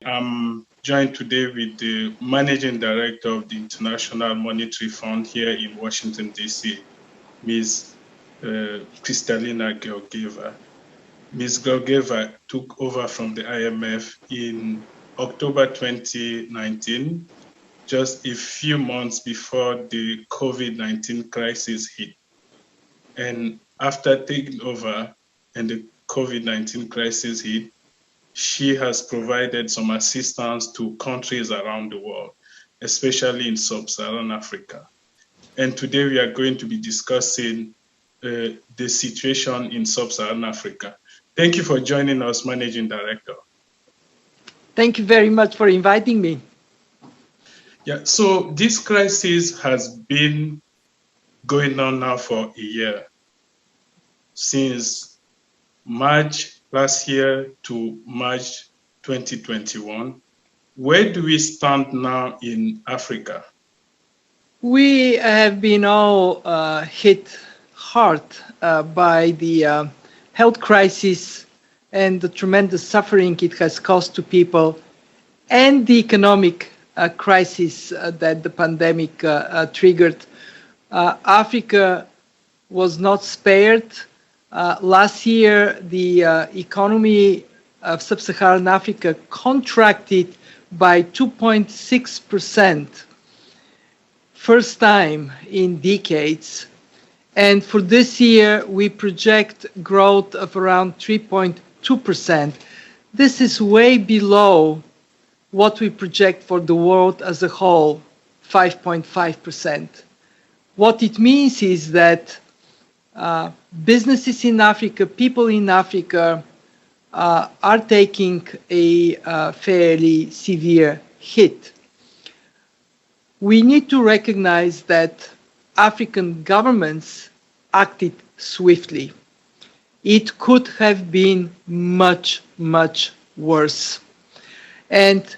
I'm joined today with the Managing Director of the International Monetary Fund here in Washington, D.C., Ms. Kristalina Georgieva. Ms. Georgieva took over from the IMF in October 2019, just a few months before the COVID-19 crisis hit. And after taking over and the COVID-19 crisis hit, she has provided some assistance to countries around the world, especially in sub-Saharan Africa. And today we are going to be discussing the situation in sub-Saharan Africa. Thank you for joining us, Managing Director. Thank you very much for inviting me. Yeah, so this crisis has been going on now for a year, since March last year to March 2021. Where do we stand now in Africa? We have been all hit hard by the health crisis and the tremendous suffering it has caused to people, and the economic crisis that the pandemic triggered. Africa was not spared. Last year, the economy of sub-Saharan Africa contracted by 2.6%, first time in decades. And for this year, we project growth of around 3.2%. This is way below what we project for the world as a whole, 5.5%. What it means is that businesses in Africa, people in Africa are taking a fairly severe hit. We need to recognize that African governments acted swiftly. It could have been much, much worse. And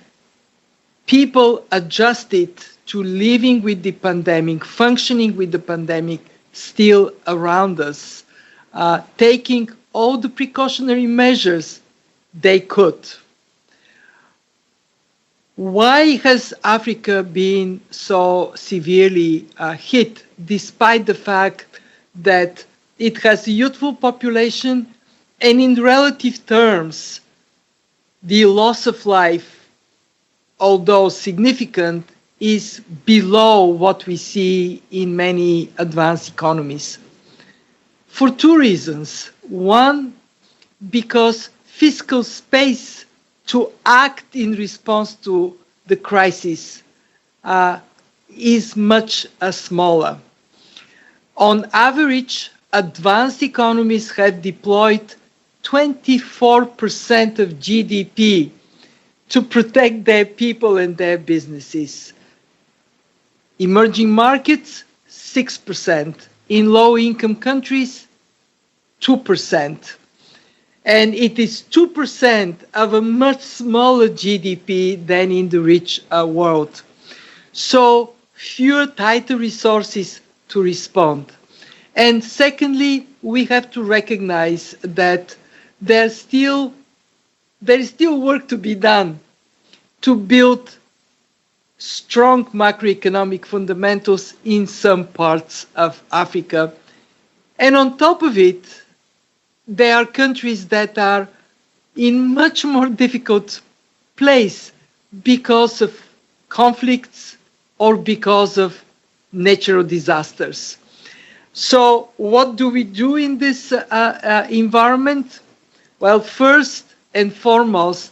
people adjusted to living with the pandemic, functioning with the pandemic still around us, taking all the precautionary measures they could. Why has Africa been so severely hit, despite the fact that it has a youthful population, and in relative terms, the loss of life, although significant, is below what we see in many advanced economies? For two reasons. One, because fiscal space to act in response to the crisis is much smaller. On average, advanced economies have deployed 24% of GDP to protect their people and their businesses. Emerging markets, 6%. In low-income countries, 2%. And it is 2% of a much smaller GDP than in the rich world. So fewer, tighter resources to respond. And secondly, we have to recognize that there is still work to be done to build strong macroeconomic fundamentals in some parts of Africa. And on top of it, there are countries that are in much more difficult place because of conflicts or because of natural disasters. So what do we do in this environment? Well, first and foremost,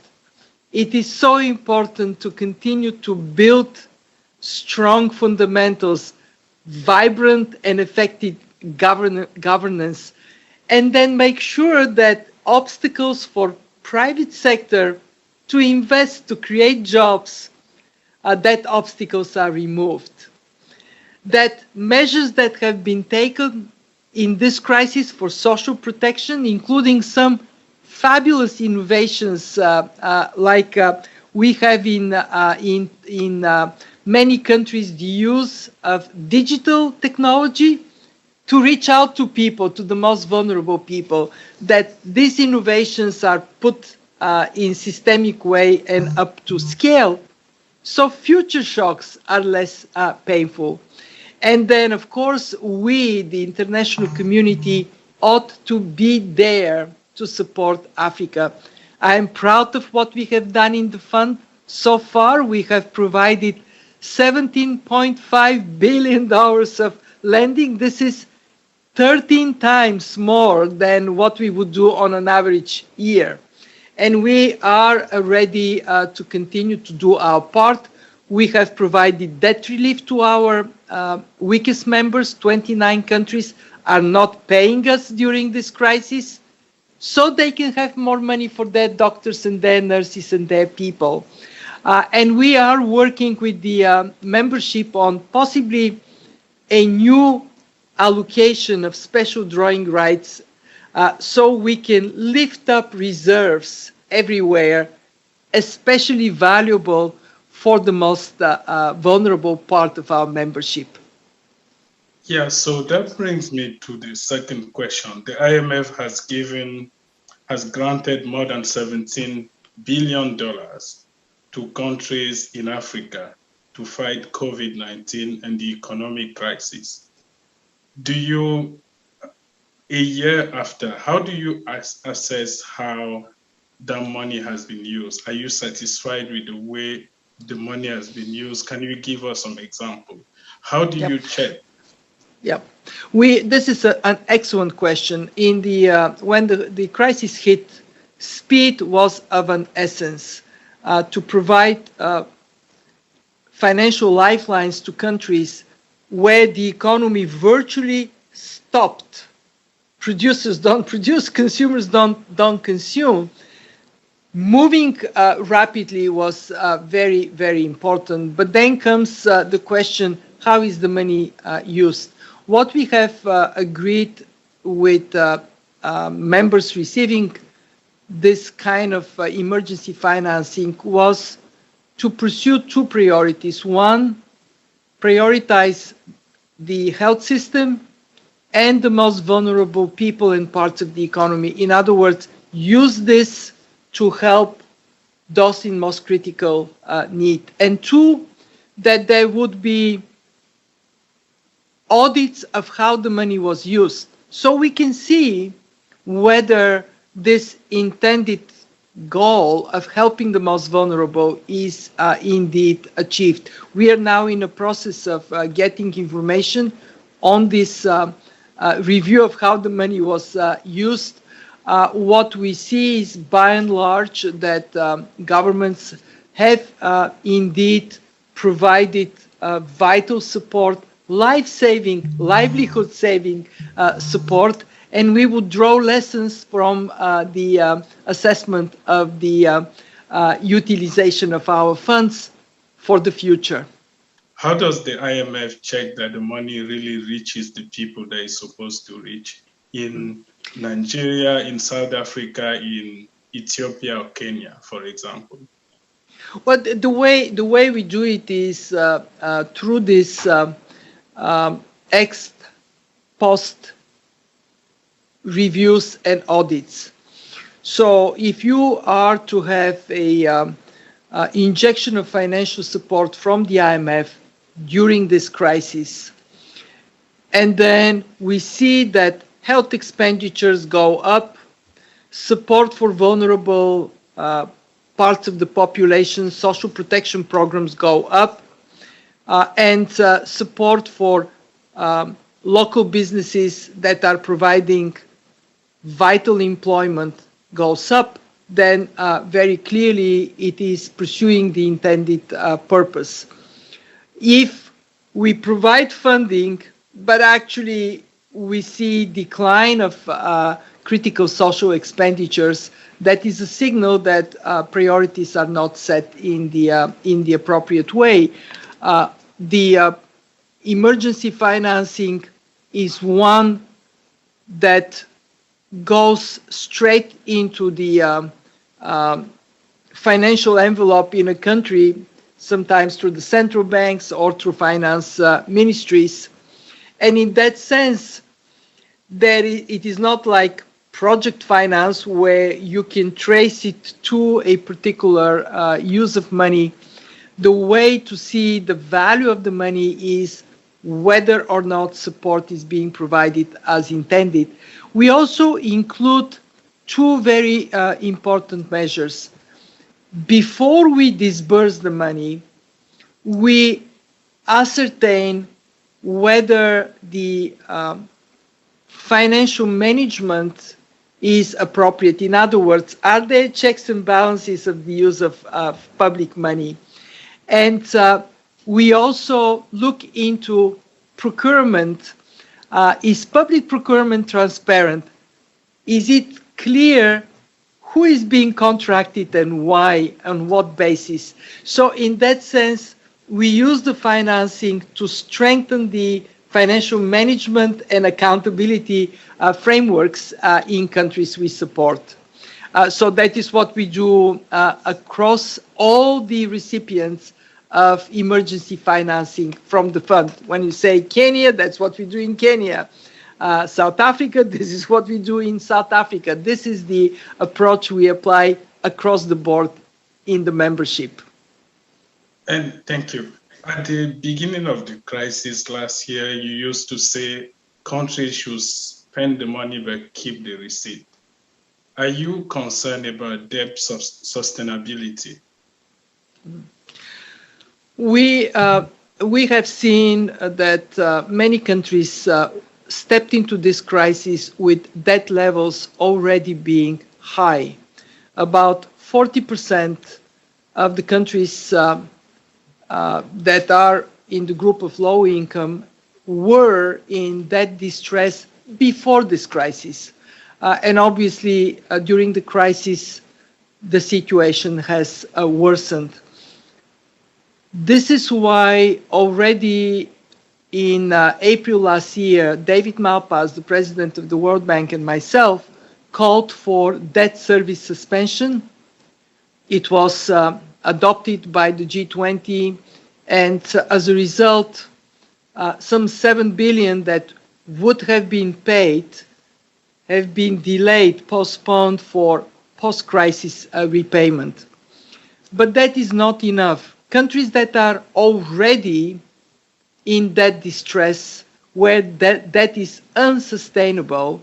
it is so important to continue to build strong fundamentals, vibrant and effective governance, and then make sure that obstacles for private sector to invest, to create jobs, that obstacles are removed. That measures that have been taken in this crisis for social protection, including some fabulous innovations like we have in many countries, the use of digital technology to reach out to people, to the most vulnerable people, that these innovations are put in systemic way and up to scale, so future shocks are less painful. And then, of course, we, the international community, ought to be there to support Africa. I am proud of what we have done in the fund. So far, we have provided $17.5 billion of lending. This is 13 times more than what we would do on an average year. And we are ready to continue to do our part. We have provided debt relief to our weakest members. 29 countries are not paying us during this crisis, so they can have more money for their doctors and their nurses and their people. And we are working with the membership on possibly a new allocation of special drawing rights so we can lift up reserves everywhere, especially valuable for the most vulnerable part of our membership. Yeah, so that brings me to the second question. The IMF has granted more than $17 billion to countries in Africa to fight COVID-19 and the economic crisis. A year after, how do you assess how that money has been used? Are you satisfied with the way the money has been used? Can you give us some example? How do you check? Yeah, this is an excellent question. In when the crisis hit, speed was of an essence to provide financial lifelines to countries where the economy virtually stopped. Producers don't produce, consumers don't consume. Moving rapidly was very, very important. But then comes the question, how is the money used? What we have agreed with members receiving this kind of emergency financing was to pursue two priorities. One, prioritize the health system and the most vulnerable people and parts of the economy. In other words, use this to help those in most critical need. And two, that there would be audits of how the money was used, so we can see whether this intended goal of helping the most vulnerable is indeed achieved. We are now in a process of getting information on this review of how the money was used. What we see is, by and large, that governments have indeed provided vital support, life-saving, livelihood-saving support, and we would draw lessons from the assessment of the utilization of our funds for the future. How does the IMF check that the money really reaches the people that it's supposed to reach in Nigeria, in South Africa, in Ethiopia or Kenya, for example? Well, the way we do it is through this ex post reviews and audits. So if you are to have a injection of financial support from the IMF during this crisis, and then we see that health expenditures go up, support for vulnerable parts of the population, social protection programs go up, and support for local businesses that are providing vital employment goes up, then very clearly it is pursuing the intended purpose. If we provide funding, but actually we see decline of critical social expenditures, that is a signal that priorities are not set in the appropriate way. The emergency financing is one that goes straight into the financial envelope in a country, sometimes through the central banks or through finance ministries. And in that sense, it is not like project finance where you can trace it to a particular use of money. The way to see the value of the money is whether or not support is being provided as intended. We also include two very important measures. Before we disburse the money, we ascertain whether the financial management is appropriate. In other words, are there checks and balances of the use of public money? And we also look into procurement. Is public procurement transparent? Is it clear who is being contracted and why, on what basis? So in that sense, we use the financing to strengthen the financial management and accountability frameworks in countries we support. So that is what we do across all the recipients of emergency financing from the fund. When you say Kenya, that's what we do in Kenya. South Africa, this is what we do in South Africa. This is the approach we apply across the board in the membership. And thank you. At the beginning of the crisis last year, you used to say countries should spend the money but keep the receipt. Are you concerned about debt sustainability? We have seen that many countries stepped into this crisis with debt levels already being high. About 40% of the countries that are in the group of low income were in debt distress before this crisis. And obviously, during the crisis, the situation has worsened. This is why already in April last year, David Malpass, the president of the World Bank, and myself called for debt service suspension. It was adopted by the G20, and as a result, some 7 billion that would have been paid have been delayed, postponed for post-crisis repayment. But that is not enough. Countries that are already in debt distress, where that is unsustainable,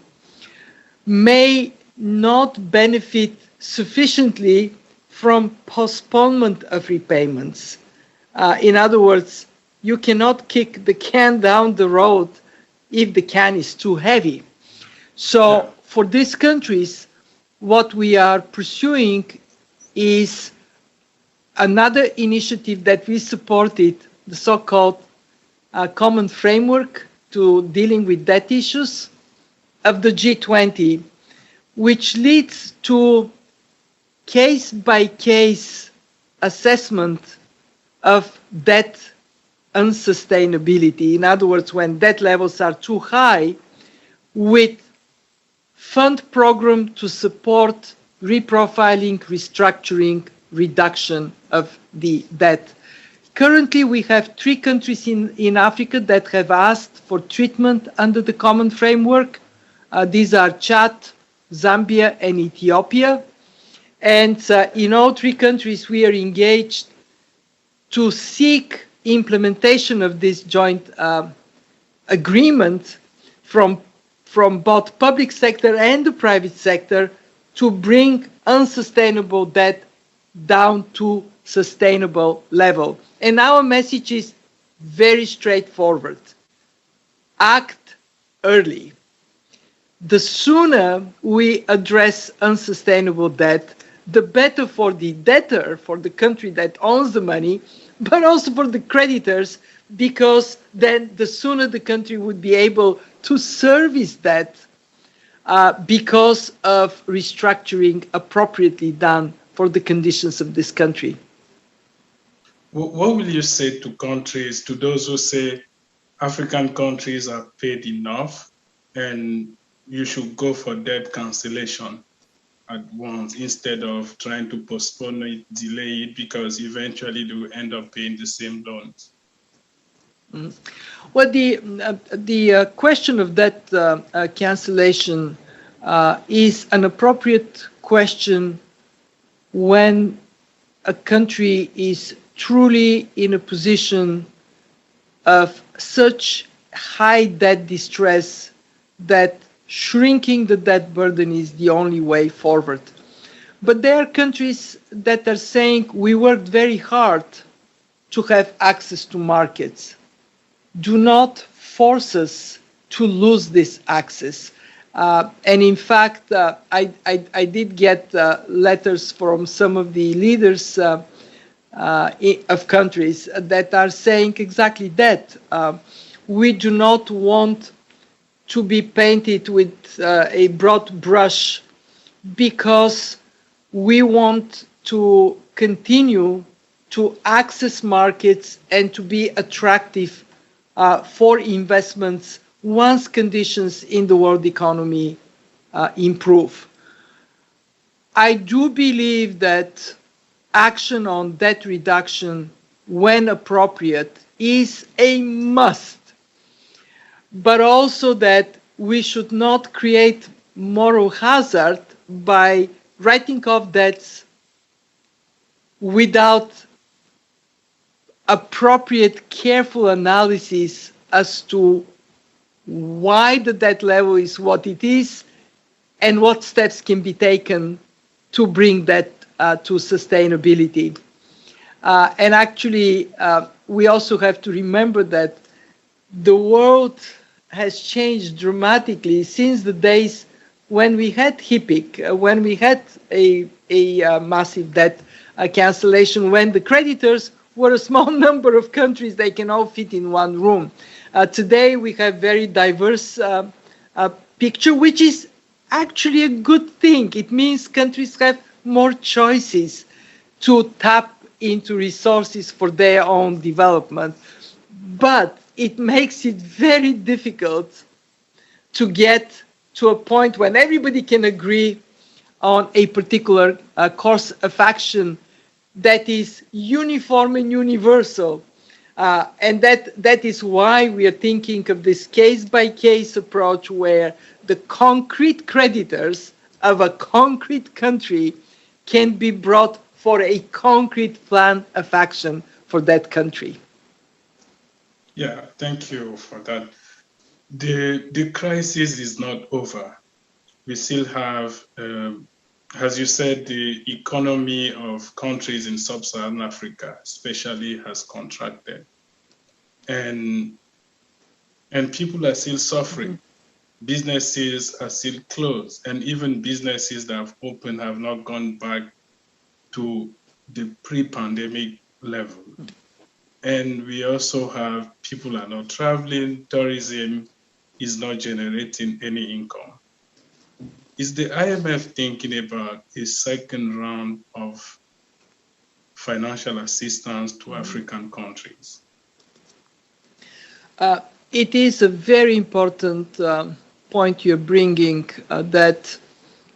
may not benefit sufficiently from postponement of repayments. In other words, you cannot kick the can down the road if the can is too heavy. So for these countries, what we are pursuing is another initiative that we supported, the so-called common framework to dealing with debt issues of the G20, which leads to case-by-case assessment of debt unsustainability. In other words, when debt levels are too high, with fund program to support reprofiling, restructuring, reduction of the debt. Currently, we have 3 countries in Africa that have asked for treatment under the common framework. These are Chad, Zambia, and Ethiopia. And in all 3 countries, we are engaged to seek implementation of this joint agreement from both public sector and the private sector to bring unsustainable debt down to sustainable level. And our message is very straightforward. Act early. The sooner we address unsustainable debt, the better for the debtor, for the country that owns the money, but also for the creditors, because then the sooner the country would be able to service that because of restructuring appropriately done for the conditions of this country. What will you say to countries, to those who say African countries are paid enough and you should go for debt cancellation at once instead of trying to postpone it, delay it, because eventually they will end up paying the same loans? Well, the question of debt cancellation is an appropriate question when a country is truly in a position of such high debt distress that shrinking the debt burden is the only way forward. But there are countries that are saying we worked very hard to have access to markets. Do not force us to lose this access. And in fact, I did get letters from some of the leaders of countries that are saying exactly that. We do not want to be painted with a broad brush because we want to continue to access markets and to be attractive for investments once conditions in the world economy improve. I do believe that action on debt reduction, when appropriate, is a must, but also that we should not create moral hazard by writing off debts without appropriate, careful analysis as to why the debt level is what it is and what steps can be taken to bring that to sustainability. And actually, we also have to remember that the world has changed dramatically since the days when we had HIPC, when we had a massive debt cancellation, when the creditors were a small number of countries, they can all fit in one room. Today we have very diverse picture, which is actually a good thing. It means countries have more choices to tap into resources for their own development. But it makes it very difficult to get to a point when everybody can agree on a particular course of action that is uniform and universal. And that is why we are thinking of this case-by-case approach where the concrete creditors of a concrete country can be brought for a concrete plan of action for that country. Yeah, thank you for that. The crisis is not over. We still have, as you said, the economy of countries in sub-Saharan Africa especially has contracted. And people are still suffering. Mm-hmm. Businesses are still closed, and even businesses that have opened have not gone back to the pre-pandemic level. Mm-hmm. And we also have people are not traveling, tourism is not generating any income. Is the IMF thinking about a second round of financial assistance to African countries? It is a very important point you're bringing, that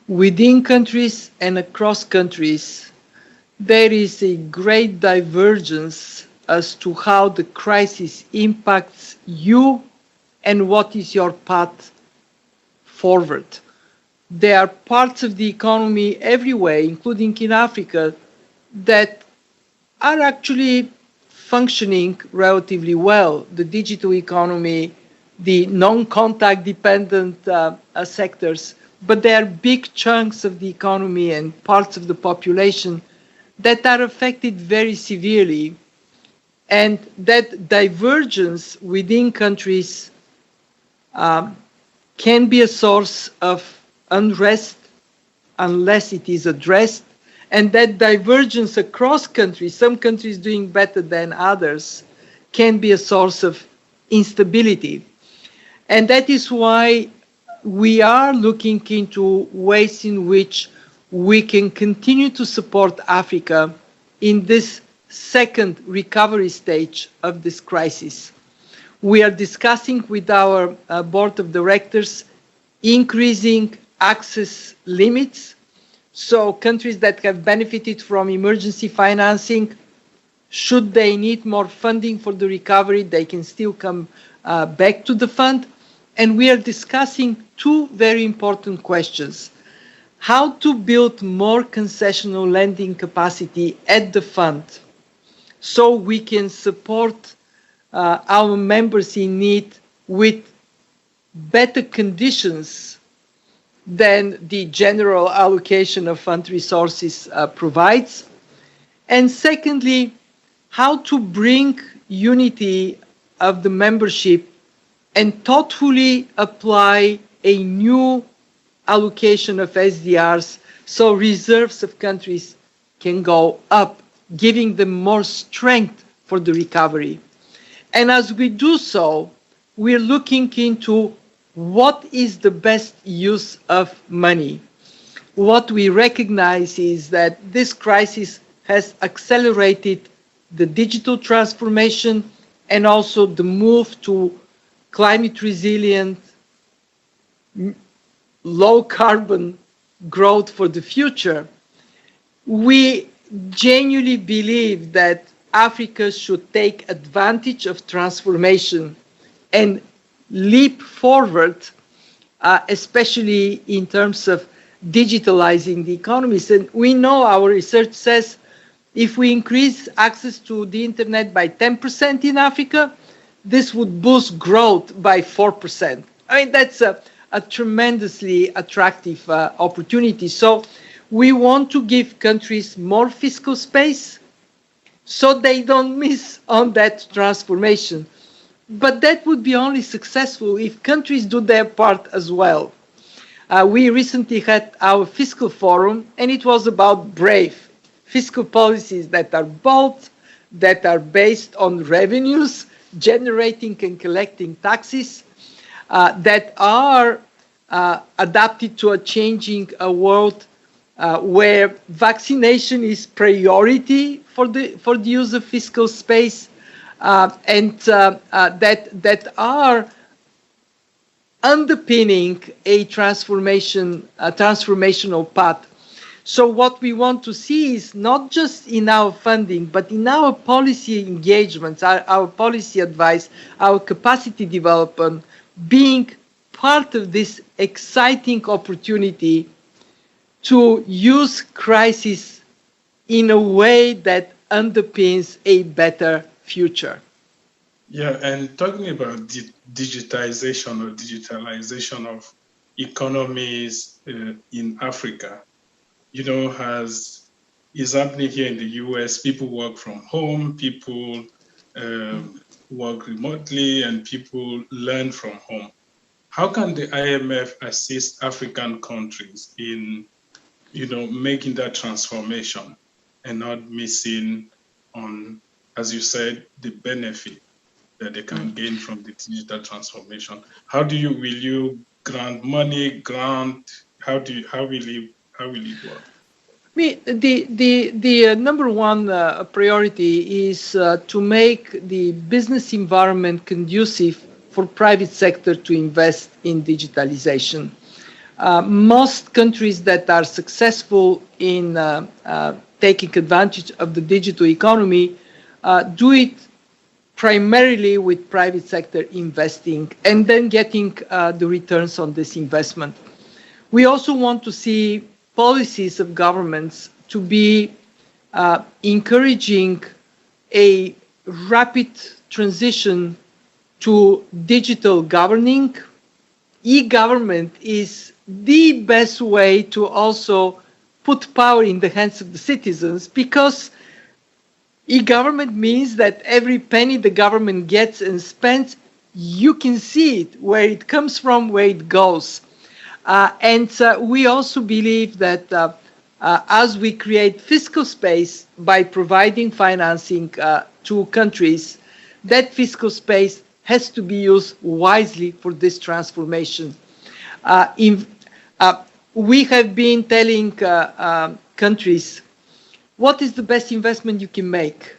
within countries and across countries, there is a great divergence as to how the crisis impacts you and what is your path forward. There are parts of the economy everywhere, including in Africa, that are actually functioning relatively well. The digital economy, the non-contact dependent sectors, but there are big chunks of the economy and parts of the population that are affected very severely. And that divergence within countries can be a source of unrest unless it is addressed. And that divergence across countries, some countries doing better than others, can be a source of instability. And that is why we are looking into ways in which we can continue to support Africa in this second recovery stage of this crisis. We are discussing with our board of directors increasing access limits. So countries that have benefited from emergency financing, should they need more funding for the recovery, they can still come back to the fund. and we are discussing two very important questions. How to build more concessional lending capacity at the fund so we can support our members in need with better conditions than the general allocation of fund resources provides. And secondly, how to bring unity of the membership and thoughtfully apply a new allocation of SDRs so reserves of countries can go up, giving them more strength for the recovery. And as we do so, we're looking into what is the best use of money. What we recognize is that this crisis has accelerated the digital transformation and also the move to climate resilient, low carbon growth for the future. We genuinely believe that Africa should take advantage of transformation and leap forward, especially in terms of digitalizing the economies. And we know, our research says, if we increase access to the internet by 10% in Africa, this would boost growth by 4%. I mean, that's a tremendously attractive opportunity. So we want to give countries more fiscal space so they don't miss on that transformation. But that would be only successful if countries do their part as well. We recently had our fiscal forum, and it was about brave fiscal policies that are bold, that are based on revenues, generating and collecting taxes, that are adapted to a changing world where vaccination is priority for the use of fiscal space, and that are underpinning a transformational path. So what we want to see is not just in our funding, but in our policy engagements, our policy advice, our capacity development, being part of this exciting opportunity to use crisis in a way that underpins a better future. Yeah, and talking about digitization or digitalization of economies in Africa, you know, is happening here in the US. People work from home, people work remotely, and people learn from home. How can the IMF assist African countries in, you know, making that transformation and not missing on, as you said, the benefit that they can gain from the digital transformation? Will you grant money, how will it work? The number one priority is to make the business environment conducive for private sector to invest in digitalization. Most countries that are successful in taking advantage of the digital economy do it primarily with private sector investing and then getting the returns on this investment. We also want to see policies of governments to be encouraging a rapid transition to digital governing. E-government is the best way to also put power in the hands of the citizens, because e-government means that every penny the government gets and spends, you can see it, where it comes from, where it goes. And we also believe that as we create fiscal space by providing financing to countries, that fiscal space has to be used wisely for this transformation. We have been telling countries, what is the best investment you can make?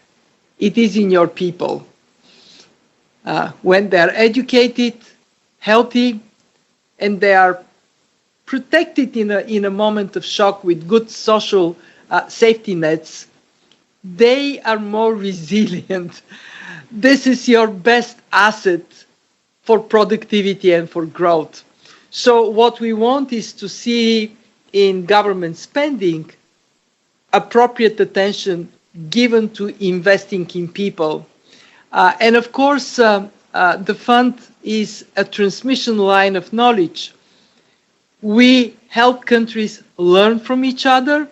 It is in your people. When they are educated, healthy, and they are protected in a moment of shock with good social safety nets, they are more resilient. This is your best asset for productivity and for growth. So what we want is to see in government spending appropriate attention given to investing in people. And of course, the fund is a transmission line of knowledge. We help countries learn from each other.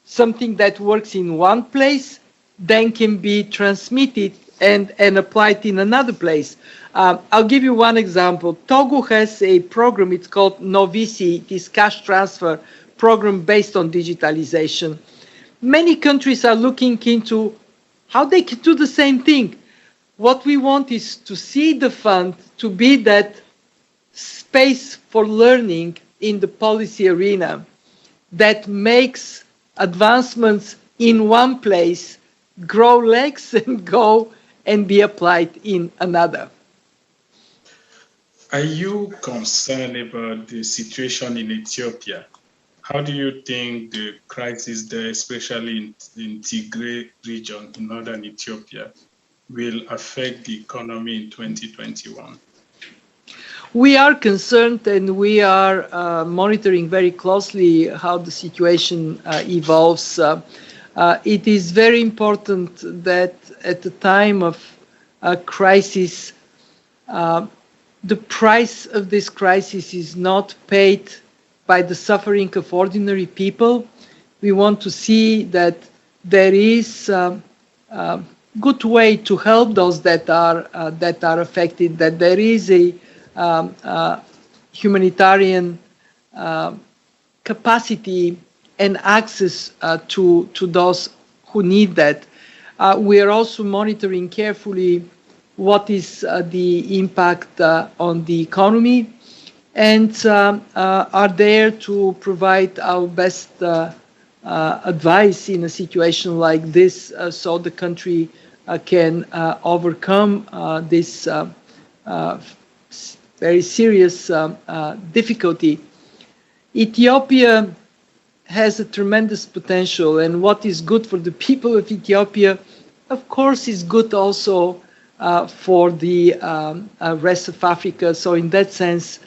Something that works in one place then can be transmitted and applied in another place. I'll give you one example. Togo has a program, it's called Novisi, it is cash transfer program based on digitalization. Many countries are looking into how they can do the same thing. What we want is to see the fund to be that space for learning in the policy arena that makes advancements in one place grow legs and go and be applied in another. Are you concerned about the situation in Ethiopia? How do you think the crisis there, especially in Tigray region in northern Ethiopia, will affect the economy in 2021? We are concerned and we are monitoring very closely how the situation evolves. It is very important that at the time of a crisis, the price of this crisis is not paid by the suffering of ordinary people. We want to see that there is a good way to help those that are affected, that there is a humanitarian capacity and access to those who need that. We are also monitoring carefully what is the impact on the economy, and are there to provide our best advice in a situation like this, so the country can overcome this very serious difficulty. Ethiopia has a tremendous potential, and what is good for the people of Ethiopia, of course, is good also for the rest of Africa. So in that sense,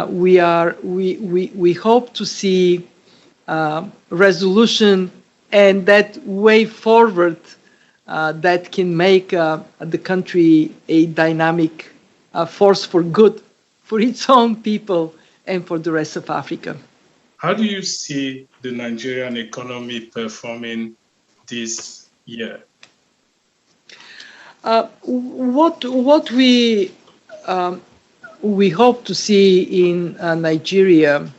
we hope to see resolution and that way forward that can make the country a dynamic force for good for its own people and for the rest of Africa. How do you see the Nigerian economy performing this year? What we hope to see in Nigeria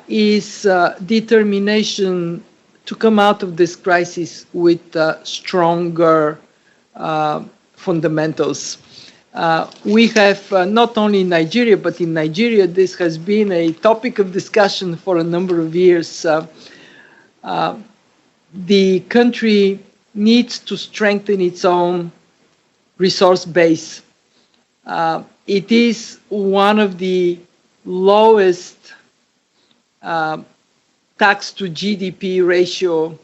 is determination to come out of this crisis with stronger fundamentals. We have not only in Nigeria, but in Nigeria, this has been a topic of discussion for a number of years. The country needs to strengthen its own resource base. It is one of the lowest tax to GDP ratio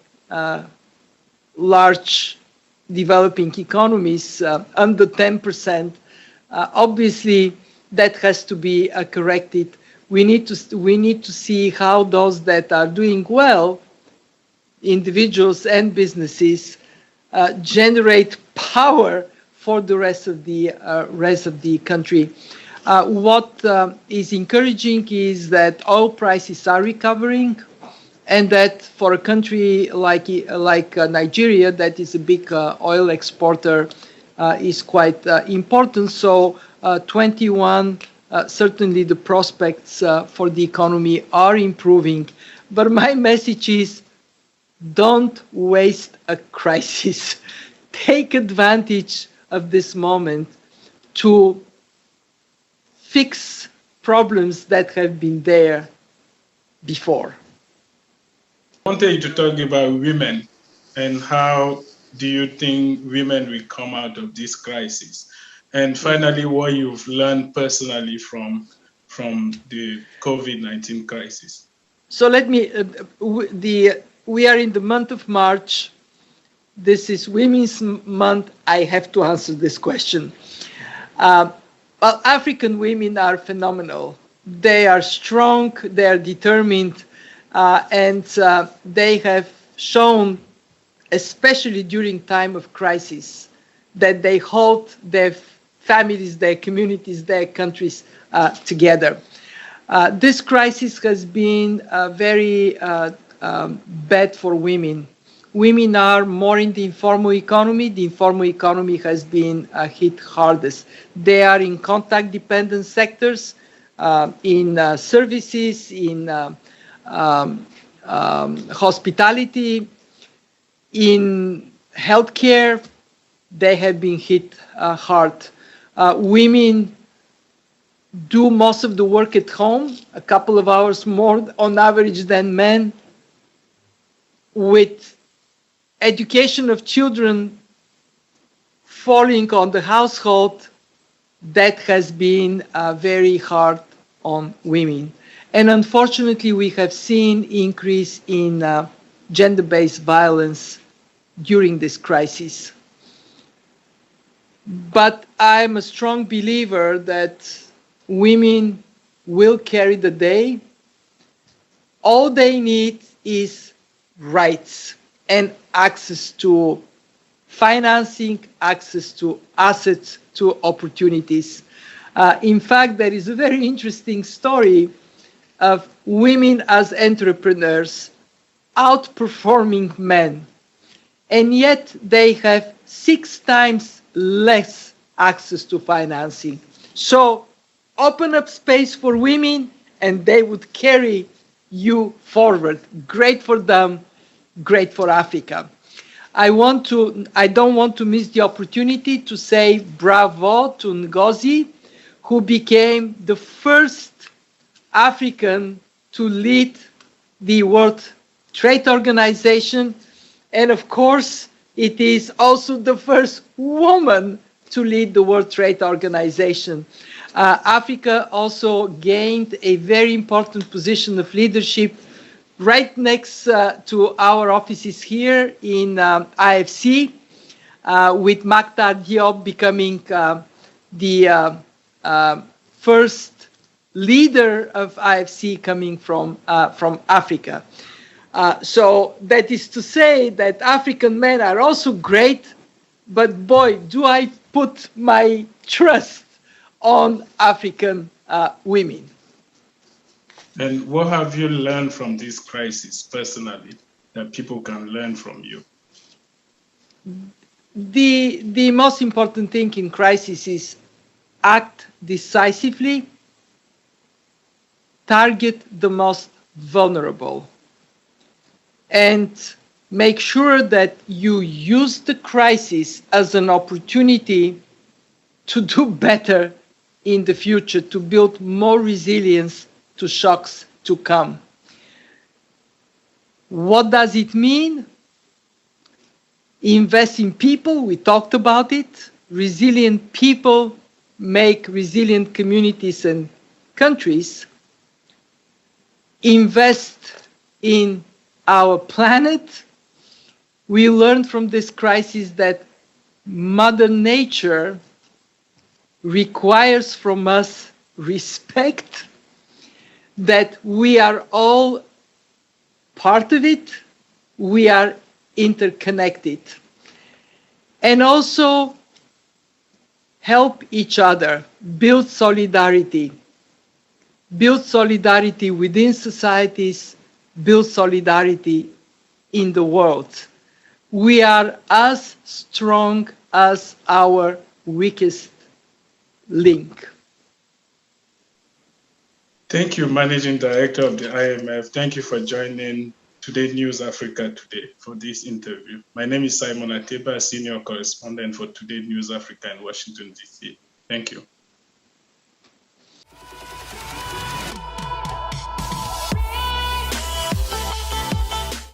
large developing economies, under 10%. Obviously, that has to be corrected. We need to see how those that are doing well, individuals and businesses, generate power for the rest of the country. What is encouraging is that oil prices are recovering, and that for a country like Nigeria, that is a big oil exporter, is quite important. So 21, certainly the prospects for the economy are improving. But my message is, don't waste a crisis. Take advantage of this moment to fix problems that have been there before. I wanted you to talk about women and how do you think women will come out of this crisis? And finally, what you've learned personally from the COVID-19 crisis. So let me, we are in the month of March. This is Women's Month. I have to answer this question. Well, African women are phenomenal. They are strong, they are determined, and they have shown, especially during time of crisis, that they hold their families, their communities, their countries together. This crisis has been very bad for women. Women are more in the informal economy. The informal economy has been hit hardest. They are in contact-dependent sectors, in services, in hospitality, in healthcare. They have been hit hard. Women do most of the work at home, a couple of hours more on average than men. With education of children falling on the household, that has been very hard on women. And unfortunately, we have seen increase in gender-based violence during this crisis. But I'm a strong believer that women will carry the day. All they need is rights and access to financing, access to assets, to opportunities. In fact, there is a very interesting story of women as entrepreneurs outperforming men, and yet they have 6 times less access to financing. So open up space for women and they would carry you forward. Great for them, great for Africa. I don't want to miss the opportunity to say bravo to Ngozi, who became the first African to lead the World Trade Organization. And of course, it is also the first woman to lead the World Trade Organization. Africa also gained a very important position of leadership right next to our offices here in IFC, with Maktar Diop becoming the first leader of IFC coming from Africa. So that is to say that African men are also great, but boy, do I put my trust on African women. And what have you learned from this crisis personally that people can learn from you? The most important thing in crisis is act decisively, target the most vulnerable, and make sure that you use the crisis as an opportunity to do better in the future, to build more resilience to shocks to come. What does it mean? Invest in people, we talked about it. Resilient people make resilient communities and countries. Invest in our planet. We learned from this crisis that Mother Nature requires from us respect, that we are all part of it, we are interconnected. And also help each other, build solidarity within societies, build solidarity in the world. We are as strong as our weakest link. Thank you, Managing Director of the IMF. Thank you for joining Today News Africa today for this interview. My name is Simon Ateba, Senior Correspondent for Today News Africa in Washington, D.C. Thank you.